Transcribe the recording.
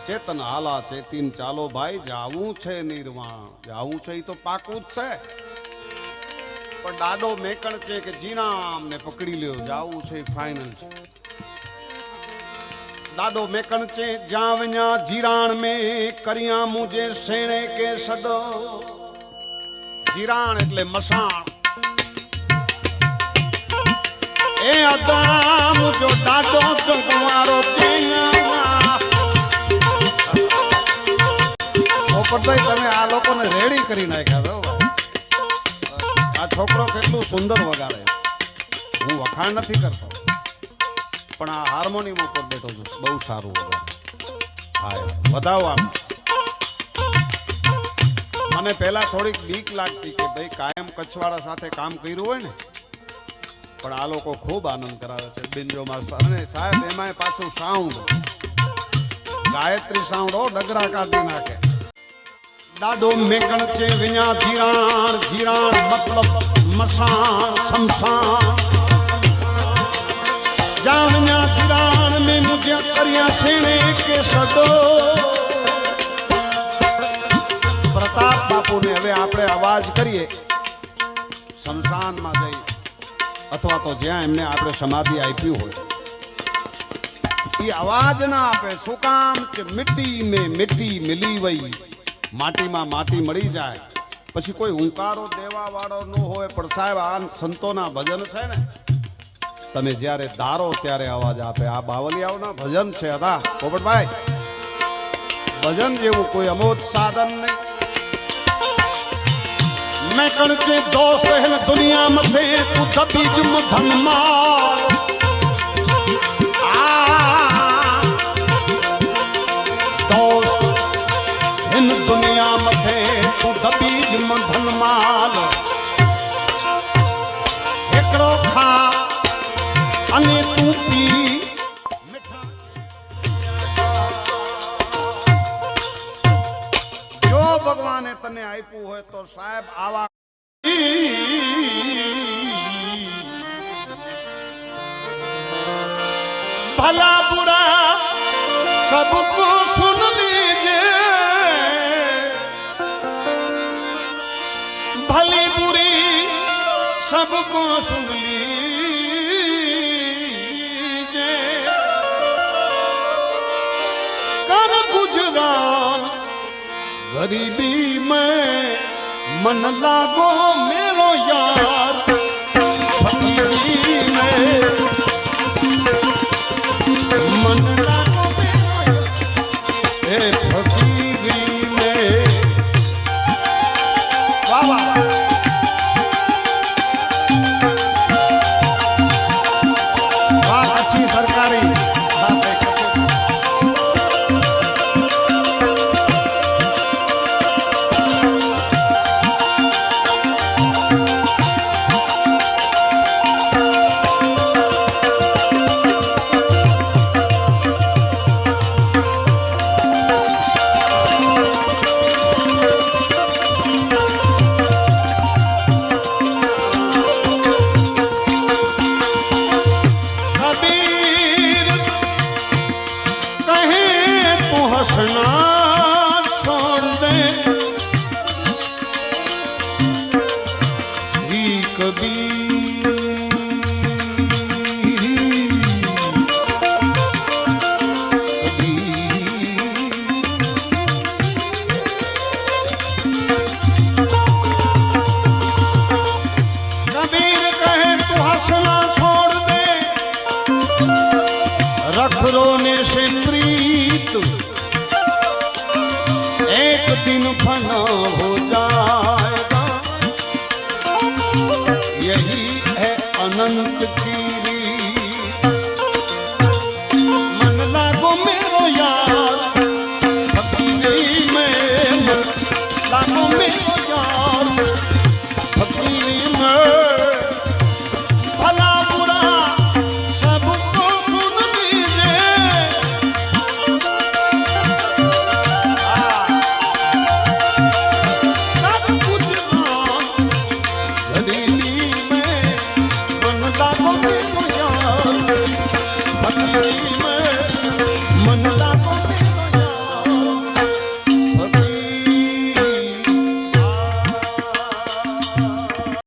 ચેતન હાલા ચેતીન ચાલો ભાઈ જાવું છે નિર્વાણ જાવું છે એ તો પાકું જ છે પણ દાડો મેકણ છે કે જીણામ ને પકડી લ્યો જાવું છે ફાઇનલ છે દાડો મેકણ છે જાવ냐 જીરાણ મે કરિયા મુજે સેણે કે સડો જીરાણ એટલે મસાણ એ અદા મુજો દાડો તો તમારો પોપટભાઈ તમે આ લોકોને રેડી કરી નાખ્યા આ છોકરો કેટલું સુંદર વગાડે હું વખાણ નથી કરતો પણ આ હાર્મોનિયમ ઉપર બેઠો છું બહુ સારું વગાડે હા વધાવો આમ મને પહેલા થોડીક બીક લાગતી કે ભાઈ કાયમ કચ્છવાળા સાથે કામ કર્યું હોય ને પણ આ લોકો ખૂબ આનંદ કરાવે છે બિંજો માસ્ટર અને સાહેબ એમાં પાછું સાઉન્ડ ગાયત્રી સાઉન્ડ ડગરા કાઢી નાખે દાડો મેકણ છે વિના જીરાણ જીરાણ મતલબ મસાણ શમશાન જાણ્યા જીરાણ મેં મુજે કર્યા છેણે કે સડો પ્રતાપ બાપુને હવે આપણે અવાજ કરીએ શમશાનમાં જઈ અથવા તો જ્યાં એમને આપણે સમાધિ આપી હોય એ અવાજ ના આપે શું કામ કે મિટ્ટી મેં મિટ્ટી મિલી વઈ માટીમાં માટી મળી જાય પછી કોઈ હુંકારો દેવા વાળો ન હોય પણ સાહેબ આ સંતોના ભજન છે ને તમે જ્યારે ધારો ત્યારે અવાજ આપે આ બાવલિયાઓના ભજન છે હતા પોપટભાઈ ભજન જેવું કોઈ અમોદ સાધન નહીં मैं कण के दोस्त है दुनिया मथे तू दबी जुम धनमाल दोस्त इन दुनिया मथे तू दबी जुम धनमाल एकड़ो खा अने तू पी जो भगवाने तने आप्યું હોય તો સાહેબ આવા भला बुरा सबको सुन लीजिए भली बुरी सबको सुन लीजिए कर गुजरान गरीबी में मन लागो मेरो यार फकीरी में मन लागो मेरो ए फकीरी में वाह वाह वाह अच्छी सरकारी हंसना